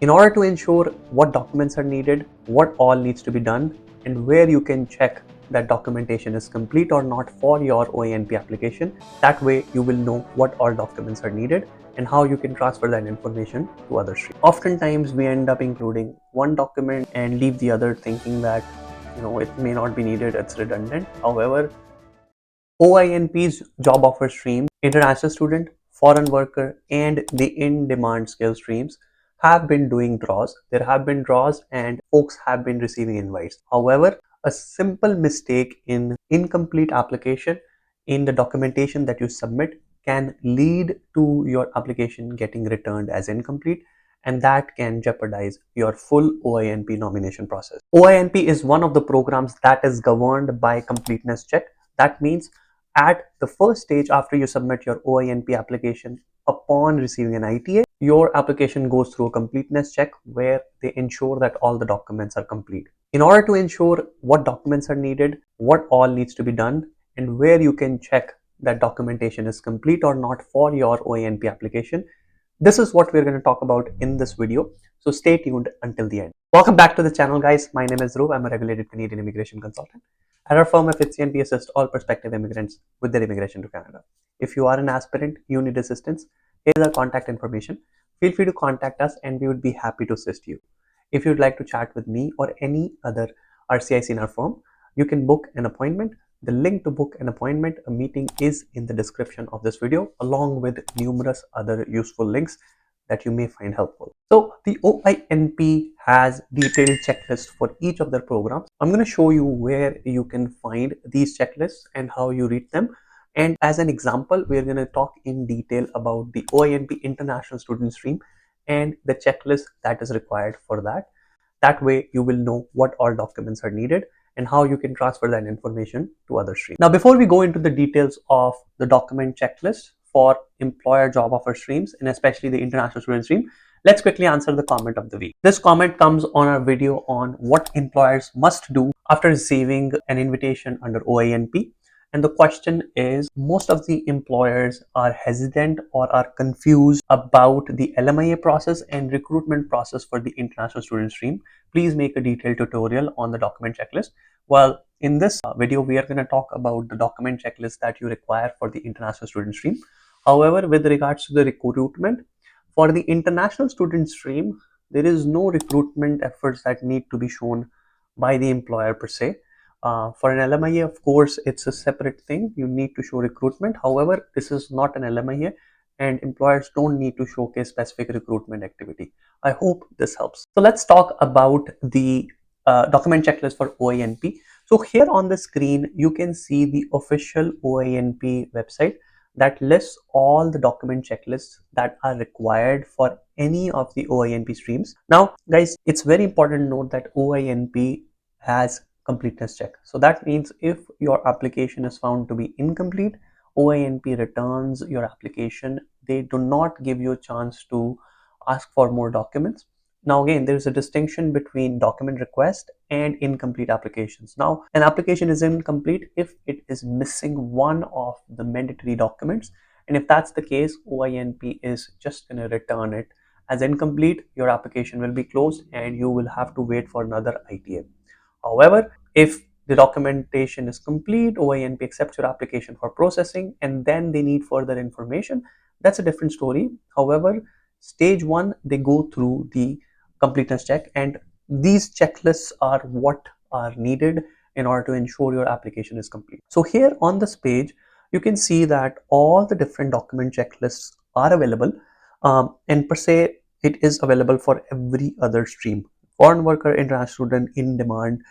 In order to ensure what documents are needed, what all needs to be done, and where you can check that documentation is complete or not for your OINP application, that way you will know what all documents are needed and how you can transfer that information to other streams. Oftentimes we end up including one document and leave the other thinking that it may not be needed, it's redundant. However, OINP's job offer stream, international student, foreign worker, and the in-demand skill streams have been doing draws. There have been draws and folks have been receiving invites. However, a simple mistake in incomplete application in the documentation that you submit can lead to your application getting returned as incomplete, and that can jeopardize your full OINP nomination process. OINP is one of the programs that is governed by completeness check. That means at the first stage after you submit your OINP application, upon receiving an ITA, your application goes through a completeness check where they ensure that all the documents are complete. In order to ensure what documents are needed, what all needs to be done, and where you can check that documentation is complete or not for your OINP application, this is what we're going to talk about in this video. So stay tuned until the end. Welcome back to the channel, guys. My name is Dhruv. I'm a regulated Canadian immigration consultant. At our firm FHCNP assist all prospective immigrants with their immigration to Canada. If you are an aspirant, you need assistance, here is our contact information. Feel free to contact us and we would be happy to assist you. If you'd like to chat with me or any other RCIC in our firm, you can book an appointment. The link to book an appointment, a meeting, is in the description of this video, along with numerous other useful links that you may find helpful. So the OINP has detailed checklists for each of their programs. I'm going to show you where you can find these checklists and how you read them. And as an example, we're going to talk in detail about the OINP International Student Stream and the checklist that is required for that. That way you will know what all documents are needed and how you can transfer that information to other streams. Now, before we go into the details of the document checklist for employer job offer streams and especially the international student stream, let's quickly answer the comment of the week. This comment comes on our video on what employers must do after receiving an invitation under OINP. And the question is, most of the employers are hesitant or are confused about the LMIA process and recruitment process for the international student stream. Please make a detailed tutorial on the document checklist. Well, in this video, we are going to talk about the document checklist that you require for the international student stream. However, with regards to the recruitment, for the international student stream, there is no recruitment efforts that need to be shown by the employer per se. For an LMIA, of course, it's a separate thing. You need to show recruitment. However, this is not an LMIA and employers don't need to showcase specific recruitment activity. I hope this helps. So let's talk about the document checklist for OINP. So here on the screen, you can see the official OINP website that lists all the document checklists that are required for any of the OINP streams. Now, guys, it's very important to note that OINP has completeness check. So that means if your application is found to be incomplete, OINP returns your application. They do not give you a chance to ask for more documents. Now again, there is a distinction between document request and incomplete applications. Now, an application is incomplete if it is missing one of the mandatory documents. And if that's the case, OINP is just going to return it as incomplete. Your application will be closed and you will have to wait for another ITA. However, if the documentation is complete, OINP accepts your application for processing and then they need further information, that's a different story. However, stage one, they go through the completeness check, and these checklists are what are needed in order to ensure your application is complete. So here on this page, you can see that all the different document checklists are available, and per se, it is available for every other stream: foreign worker, international student, in demand,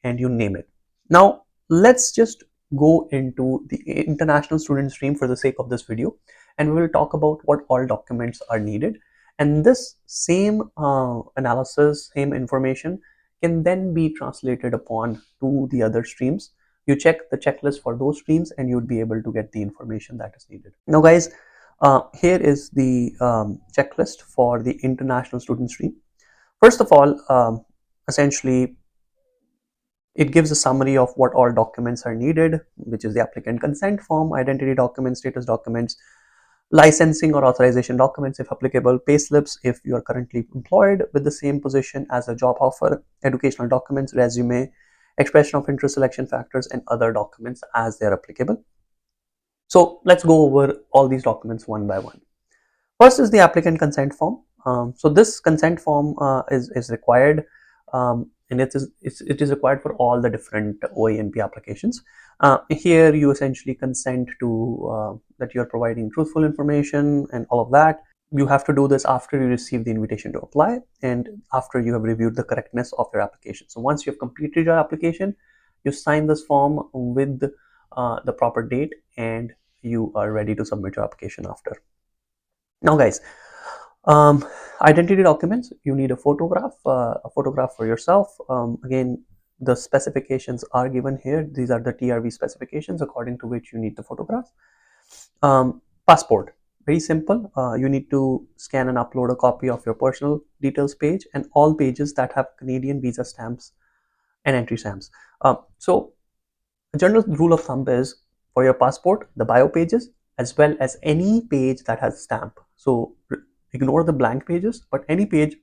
and you name it. Now, let's just go into the international student stream for the sake of this video, and we will talk about what all documents are needed. And this same analysis, same information can then be translated upon to the other streams. You check the checklist for those streams and you would be able to get the information that is needed. Now guys, here is the checklist for the international student stream. First of all, essentially, it gives a summary of what all documents are needed, which is the applicant consent form, identity documents, status documents, licensing or authorization documents if applicable, payslips if you are currently employed with the same position as a job offer, educational documents, resume, expression of interest, selection factors, and other documents as they are applicable. So let's go over all these documents one by one. First is the applicant consent form. So this consent form is required, and it is required for all the different OINP applications. Here you essentially consent to that you are providing truthful information and all of that. You have to do this after you receive the invitation to apply and after you have reviewed the correctness of your application. So once you have completed your application, you sign this form with the proper date and you are ready to submit your application after. Now guys, um, identity documents, you need a photograph for yourself. Again, the specifications are given here. These are the TRV specifications according to which you need the photographs. Passport, very simple. You need to scan and upload a copy of your personal details page and all pages that have Canadian visa stamps and entry stamps. So a general rule of thumb is for your passport, the bio pages as well as any page that has a stamp. So ignore the blank pages, but any page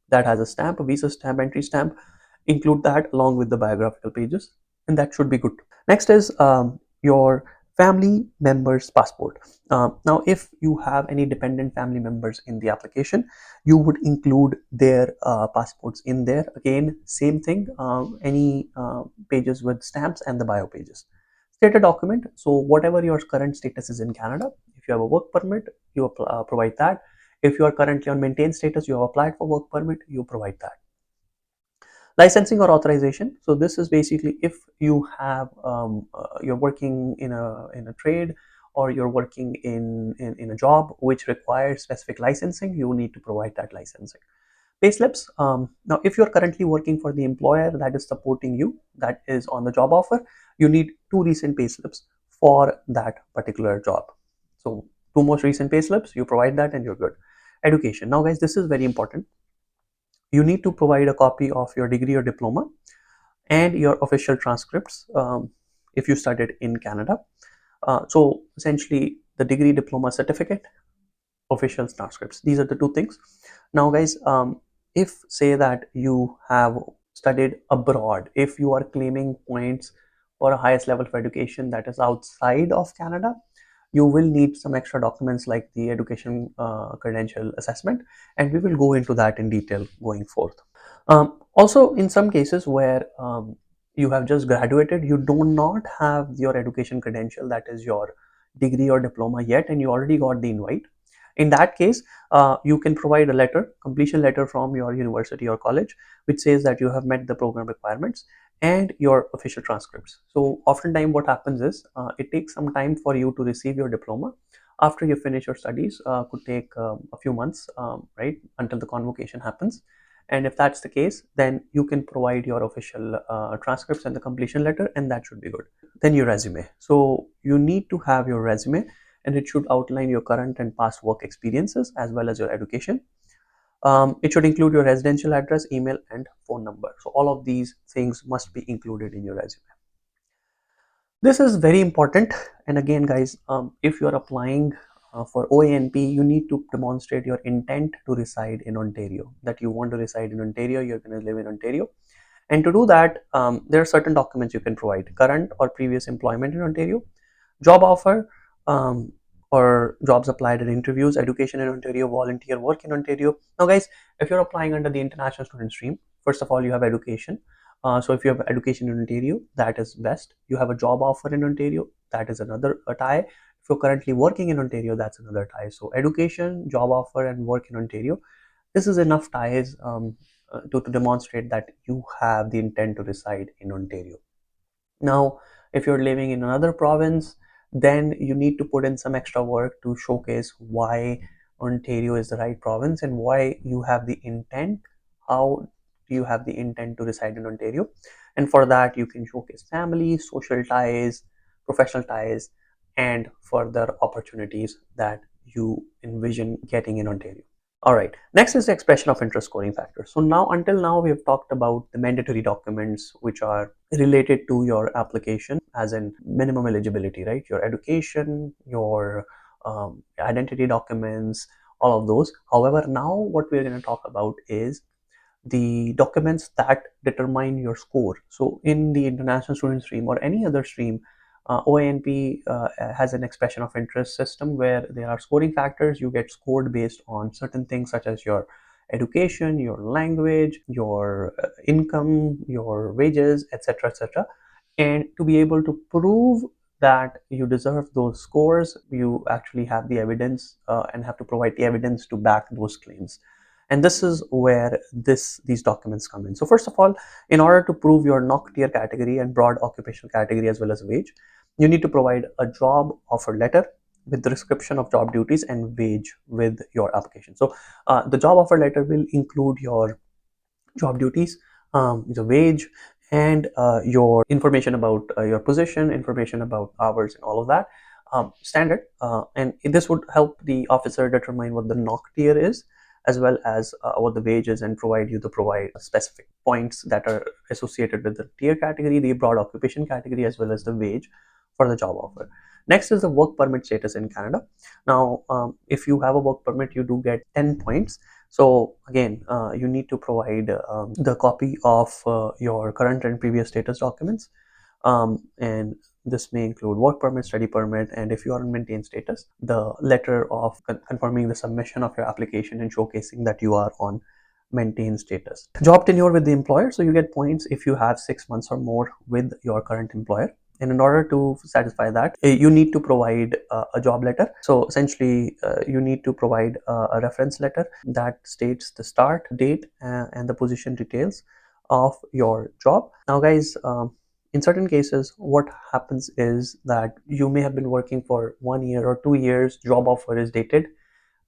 that has a stamp, a visa stamp, entry stamp, include that along with the biographical pages, and that should be good. Next is your family member's passport. Now, if you have any dependent family members in the application, you would include their passports in there. Again, same thing, any pages with stamps and the bio pages. State a document. So whatever your current status is in Canada, if you have a work permit, you provide that. If you are currently on maintained status, you have applied for work permit, you provide that. Licensing or authorization. So this is basically if you have you're working in a trade or you're working in a job which requires specific licensing, you need to provide that licensing. Payslips. Now, if you're currently working for the employer that is supporting you, that is on the job offer, you need 2 recent payslips for that particular job. So 2 most recent payslips, you provide that and you're good. Education. Now, guys, this is very important. You need to provide a copy of your degree or diploma and your official transcripts if you studied in Canada. So essentially, the degree, diploma, certificate, official transcripts. These are the 2 things. Now, guys, if say that you have studied abroad, if you are claiming points for a highest level of education that is outside of Canada, you will need some extra documents like the education credential assessment, and we will go into that in detail going forth. Also, in some cases where you have just graduated, you do not have your education credential, that is your degree or diploma yet, and you already got the invite. In that case, you can provide a letter, completion letter from your university or college, which says that you have met the program requirements and your official transcripts. So oftentimes what happens is it takes some time for you to receive your diploma after you finish your studies. Could take a few months, right, until the convocation happens. And if that's the case, then you can provide your official transcripts and the completion letter, and that should be good. Then your resume. So you need to have your resume, and it should outline your current and past work experiences as well as your education. It should include your residential address, email, and phone number. So all of these things must be included in your resume. This is very important. And again, guys, if you're applying for OINP, you need to demonstrate your intent to reside in Ontario, that you want to reside in Ontario, you're going to live in Ontario. And to do that, there are certain documents you can provide: current or previous employment in Ontario, job offer, um, or jobs applied and interviews, education in Ontario, volunteer work in Ontario. Now, guys, if you're applying under the international student stream, first of all, you have education. So if you have education in Ontario, that is best. You have a job offer in Ontario, that is another tie. If you're currently working in Ontario, that's another tie. So education, job offer, and work in Ontario. This is enough ties to demonstrate that you have the intent to reside in Ontario. Now, if you're living in another province, then you need to put in some extra work to showcase why Ontario is the right province and why you have the intent. How do you have the intent to reside in Ontario? And for that, you can showcase family, social ties, professional ties, and further opportunities that you envision getting in Ontario. All right, next is the expression of interest scoring factors. So now, until now, we have talked about the mandatory documents which are related to your application, as in minimum eligibility, right? Your education, your identity documents, all of those. However, now what we're going to talk about is the documents that determine your score. So in the international student stream or any other stream, OINP has an expression of interest system where there are scoring factors. You get scored based on certain things such as your education, your language, your income, your wages, etc., etc. And to be able to prove that you deserve those scores, you actually have the evidence and have to provide the evidence to back those claims. And this is where these documents come in. So first of all, in order to prove your NOC tier category and broad occupational category as well as wage, you need to provide a job offer letter with the description of job duties and wage with your application. So the job offer letter will include your job duties, the wage, and your information about your position, information about hours, and all of that. Standard, and this would help the officer determine what the NOC tier is, as well as what the wage is, and provide you the specific points that are associated with the tier category, the broad occupation category, as well as the wage for the job offer. Next is the work permit status in Canada. Now, if you have a work permit, you do get 10 points. So again, you need to provide the copy of your current and previous status documents, and this may include work permit, study permit, and if you are in maintained status, the letter of confirming the submission of your application and showcasing that you are on maintained status. Job tenure with the employer, so you get points if you have 6 months or more with your current employer. And in order to satisfy that, you need to provide a job letter. So essentially, you need to provide a reference letter that states the start date and the position details of your job. Now, guys, in certain cases, what happens is that you may have been working for 1 year or 2 years, job offer is dated,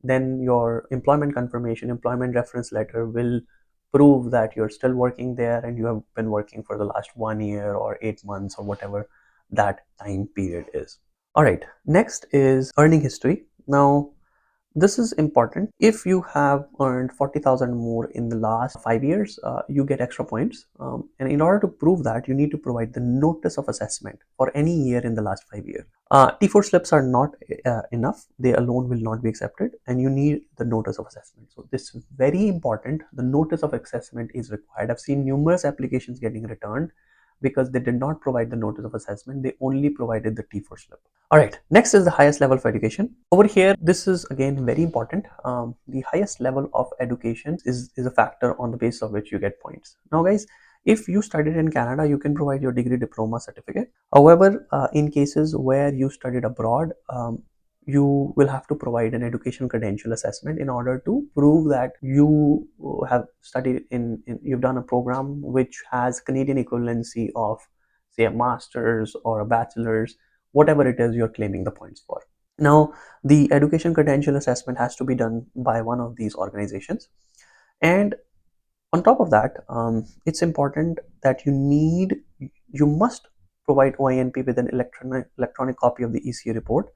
then your employment confirmation, employment reference letter will prove that you're still working there and you have been working for the last 1 year or 8 months or whatever that time period is. All right, next is earning history. Now, this is important. If you have earned 40,000 more in the last 5 years, you get extra points. And in order to prove that, you need to provide the notice of assessment for any year in the last 5 years. T4 slips are not enough. They alone will not be accepted, and you need the notice of assessment. So this is very important. The notice of assessment is required. I've seen numerous applications getting returned because they did not provide the notice of assessment. They only provided the T4 slip. All right, next is the highest level of education. Over here, this is again very important. The highest level of education is a factor on the basis of which you get points. Now, guys, if you studied in Canada, you can provide your degree, diploma, certificate. However, in cases where you studied abroad, you will have to provide an education credential assessment in order to prove that you have studied you've done a program which has Canadian equivalency of, say, a master's or a bachelor's, whatever it is you're claiming the points for. Now, the education credential assessment has to be done by one of these organizations. And on top of that, it's important that you must provide OINP with an electronic copy of the ECA report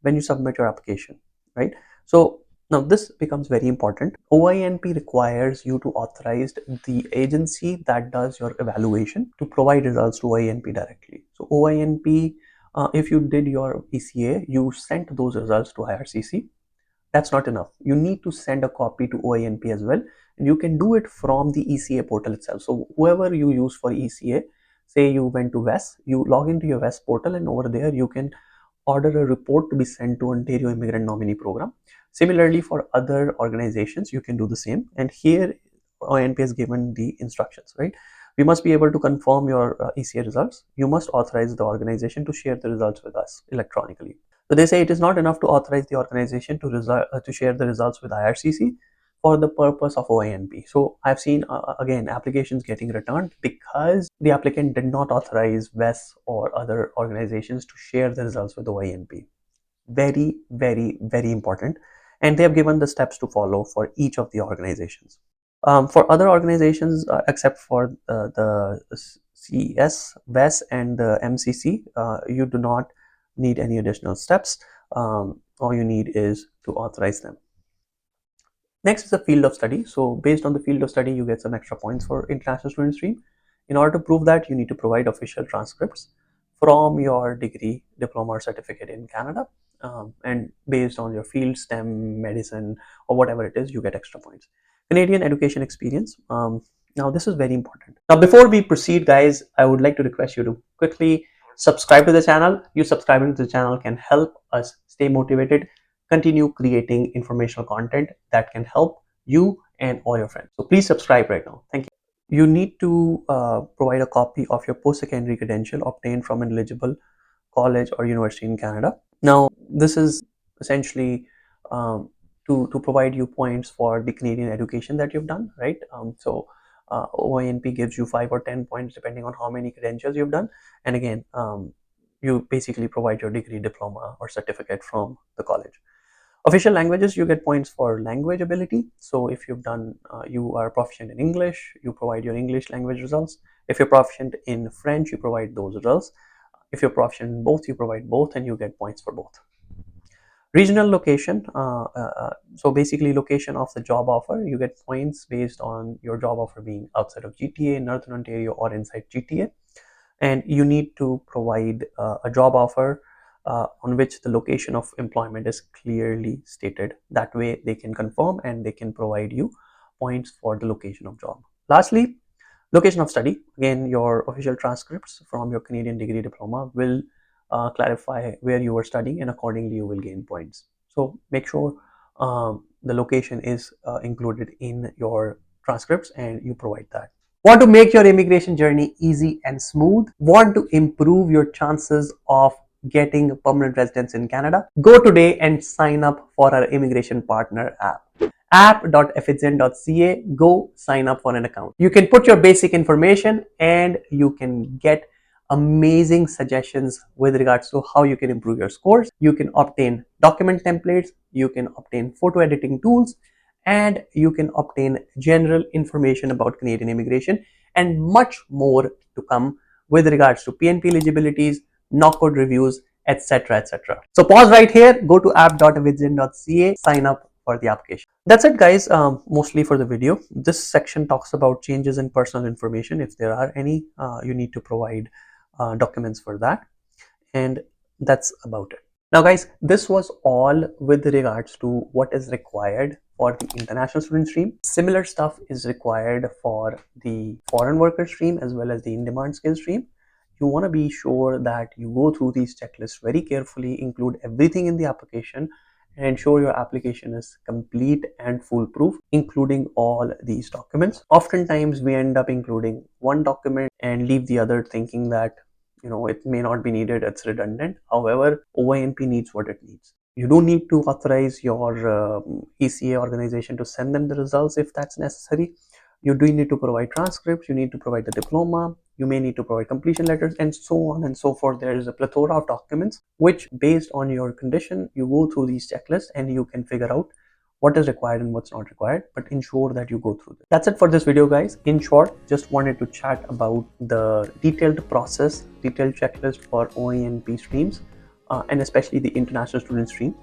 when you submit your application, right? So now this becomes very important. OINP requires you to authorize the agency that does your evaluation to provide results to OINP directly. So OINP, if you did your ECA, you sent those results to IRCC. That's not enough. You need to send a copy to OINP as well, and you can do it from the ECA portal itself. So whoever you use for ECA, say you went to WES, you log into your WES portal, and over there you can order a report to be sent to Ontario Immigrant Nominee Program. Similarly, for other organizations, you can do the same. And here, OINP has given the instructions, right? We must be able to confirm your ECA results. You must authorize the organization to share the results with us electronically. So they say it is not enough to authorize the organization to share the results with IRCC for the purpose of OINP. So I've seen again applications getting returned because the applicant did not authorize WES or other organizations to share the results with OINP. Very, very, very important. And they have given the steps to follow for each of the organizations. For other organizations, except for the CES, WES, and the MCC, you do not need any additional steps. All you need is to authorize them. Next is the field of study. So based on the field of study, you get some extra points for international student stream. In order to prove that, you need to provide official transcripts from your degree, diploma, or certificate in Canada. and based on your field, STEM, medicine, or whatever it is, you get extra points. Canadian education experience. Now this is very important. Now before we proceed, guys, I would like to request you to quickly subscribe to the channel. You subscribing to the channel can help us stay motivated, continue creating informational content that can help you and all your friends. So please subscribe right now. Thank you. You need to provide a copy of your post-secondary credential obtained from an eligible college or university in Canada. Now, this is essentially to provide you points for the Canadian education that you've done, right? OINP gives you 5 or 10 points depending on how many credentials you've done. And again, you basically provide your degree, diploma, or certificate from the college. Official languages, you get points for language ability. So if you've done, you are proficient in English, you provide your English language results. If you're proficient in French, you provide those results. If you're proficient in both, you provide both and you get points for both. Regional location, so basically location of the job offer, you get points based on your job offer being outside of GTA, Northern Ontario, or inside GTA. And you need to provide a job offer on which the location of employment is clearly stated. That way they can confirm and they can provide you points for the location of job. Lastly, location of study. Again, your official transcripts from your Canadian degree diploma will clarify where you were studying, and accordingly you will gain points. So make sure the location is included in your transcripts and you provide that. Want to make your immigration journey easy and smooth? Want to improve your chances of getting permanent residence in Canada? Go today and sign up for our immigration partner app. app.efficient.ca. Go sign up for an account. You can put your basic information and you can get amazing suggestions with regards to how you can improve your scores. You can obtain document templates, you can obtain photo editing tools, and you can obtain general information about Canadian immigration and much more to come with regards to PNP eligibilities, knockcode reviews, etc. etc. So pause right here, go to app.efficient.ca, sign up for the application. That's it, guys, mostly for the video. This section talks about changes in personal information. If there are any, you need to provide documents for that, and that's about it. Now guys, this was all with regards to what is required for the international student stream. Similar stuff is required for the foreign worker stream as well as the in-demand skill stream. You want to be sure that you go through these checklists very carefully, include everything in the application, and ensure your application is complete and foolproof, including all these documents. Oftentimes we end up including one document and leave the other thinking that it may not be needed, it's redundant. However, OINP needs what it needs. You don't need to authorize your ECA organization to send them the results if that's necessary. You do need to provide transcripts, you need to provide the diploma, you may need to provide completion letters, and so on and so forth. There is a plethora of documents which, based on your condition, you go through these checklists and you can figure out what is required and what's not required, but ensure that you go through this. That's it for this video, guys. In short, just wanted to chat about the detailed process, detailed checklist for OINP streams, and especially the international student stream.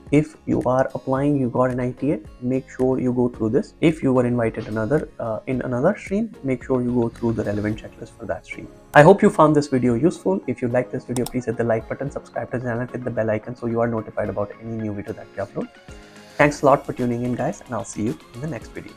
If you are applying, you got an ITA, make sure you go through this. If you were invited in another stream, make sure you go through the relevant checklist for that stream. I hope you found this video useful. If you like this video, please hit the like button, subscribe to the channel, hit the bell icon so you are notified about any new video that we upload. Thanks a lot for tuning in, guys, and I'll see you in the next video.